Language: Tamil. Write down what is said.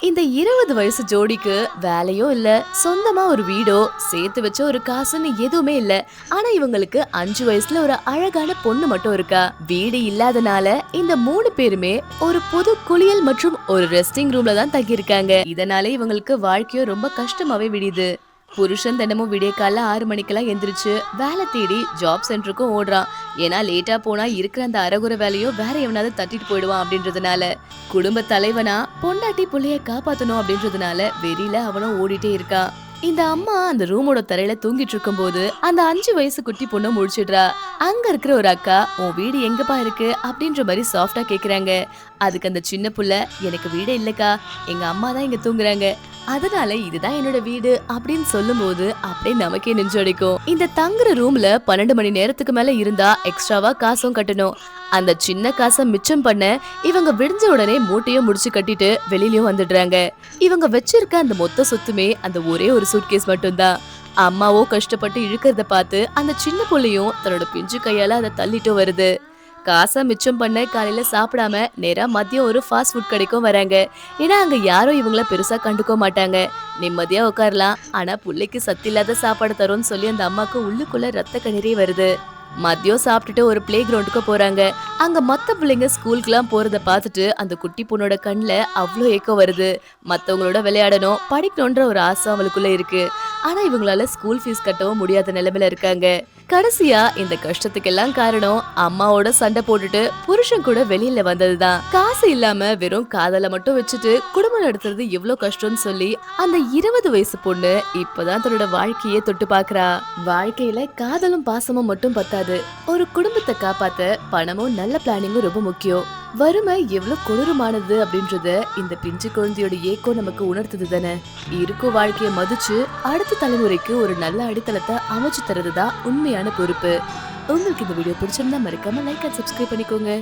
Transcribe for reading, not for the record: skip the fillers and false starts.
இந்த 20 வயசு ஜோடிக்கு வேலையோ இல்ல, சொந்தமா ஒரு வீடோ, சேர்த்து வச்ச ஒரு காசுன்னு எதுவுமே இல்ல. ஆனா இவங்களுக்கு 5 வயசுல ஒரு அழகான பொண்ணு மட்டும் இருக்கா. வீடு இல்லாதனால இந்த 3 பேருமே ஒரு புது குளியல் மற்றும் ஒரு ரெஸ்டிங் ரூம்ல தான் தங்கியிருக்காங்க. இதனால இவங்களுக்கு வாழ்க்கையும் ரொம்ப கஷ்டமாவே விடியுது. புருஷன் தினமும் விடிய காலைல 6 மணிக்கெல்லாம் எந்திரிச்சு வேலை தேடி ஜாப் சென்டருக்கும் ஓடுறான். ஏன்னா லேட்டா போனா இருக்கிற அந்த அரகுற வேலையும் வேற எவனாவது தட்டிட்டு போயிடுவான் அப்படின்றதுனால. குடும்ப தலைவனா பொண்டாட்டி புள்ளைய காப்பாத்தணும் அப்படின்றதுனால வெறியில அவனும் ஓடிட்டே இருக்கான். இந்த அம்மா அந்த ரூமோட தரையில தூங்கிட்டு இருக்கும் போது அந்த 5 வயசு குட்டி பொண்ணு முழிச்சிடுறா. அங்க இருக்கிற ஒரு அக்கா, உன் வீடு எங்கப்பா இருக்கு அப்படின்ற மாதிரி சாஃப்டா கேக்குறாங்க. அதுக்கு அந்த சின்ன புள்ள, எனக்கு வீடே இல்லக்கா, எங்க அம்மா தான் இங்க தூங்குறாங்க, அதனால இதுதான் என்னோட வீடு அப்படின்னு சொல்லும் போது அப்படியே நமக்கே நெஞ்சடிக்கும். இந்த தங்குற ரூம்ல 12 மணி நேரத்துக்கு மேல இருந்தா எக்ஸ்ட்ராவா காசும் கட்டணும். அந்த சின்ன காசை மிச்சம் பண்ண இவங்க விடிஞ்ச உடனே மூட்டையும் முடிச்சு கட்டிட்டு வெளியிலயும் வந்துடுறாங்க. இவங்க வச்சிருக்க அந்த மொத்த சொத்துமே அந்த ஒரே ஒரு சூட்கேஸ் மட்டும்தான். அம்மாவோ கஷ்டப்பட்டு இழுக்கிறத பார்த்து அந்த சின்ன புள்ளையும் தன்னோட பிஞ்சு கையால அதை தள்ளிட்டு வருது. காசை மிச்சம் பண்ண காலையில சாப்பிடாம நேரா மதியம் ஒரு ஃபாஸ்ட் ஃபுட் கடைக்கும் வராங்க. ஏன்னா அங்க யாரும் இவங்கள பெருசா கண்டுக்க மாட்டாங்க. நிம்மதியா உட்காரலாம். ஆனா புள்ளைக்கு சத்து இல்லாத சாப்பாடு தரும்னு சொல்லி அந்த அம்மாக்கு உள்ளுக்குள்ள ரத்த கண்ணீரே வருது. மதியம் சாப்பிட்டுட்டு ஒரு பிளே கிரவுண்டுக்கு போறாங்க. அங்க மத்த பிள்ளைங்க ஸ்கூலுக்குலாம் போறத பார்த்துட்டு அந்த குட்டி பொண்ணோட கண்ணுல அவ்வளோ ஏக்கம் வருது. மத்தவங்களோட விளையாடணும், படிக்கணும்ன்ற ஒரு ஆசை அவளுக்குள்ள இருக்கு. ஆனா இவங்களால ஸ்கூல் ஃபீஸ் கட்டவும் முடியாத நிலைமையில இருக்காங்க. கடைசியா இந்த கஷ்டத்துக்கெல்லாம் காரணம் அம்மாவோட சண்டை போட்டுட்டு புருஷன் கூட வெளியில வந்ததுதான். காசு இல்லாம வெறும் காதல மட்டும் வச்சுட்டு குடும்பம் நடத்துறது எவ்வளவு கஷ்டம்னு சொல்லி அந்த 20 வயசு பொண்ணு இப்பதான் தன்னோட வாழ்க்கையே தொட்டு பாக்குறா. வாழ்க்கையில காதலும் பாசமும் மட்டும் பத்தாது, ஒரு குடும்பத்தை காப்பாத்த பணமும் நல்ல பிளானிங்கும் ரொம்ப முக்கியம். வறுமை எவ்வளவு கொடூரமானது அப்படின்றத இந்த பிஞ்சு குழந்தையோட ஏக்கம் நமக்கு உணர்த்துது தானே. இருக்கும் வாழ்க்கையை மதிச்சு அடுத்த தலைமுறைக்கு ஒரு நல்ல அடித்தளத்தை அமைச்சு தரதுதான் உண்மையான பொறுப்பு. உங்களுக்கு இந்த வீடியோ பிடிச்சிருந்தா மறக்காம லைக் அண்ட் சப்ஸ்கிரைப் பண்ணிக்கோங்க.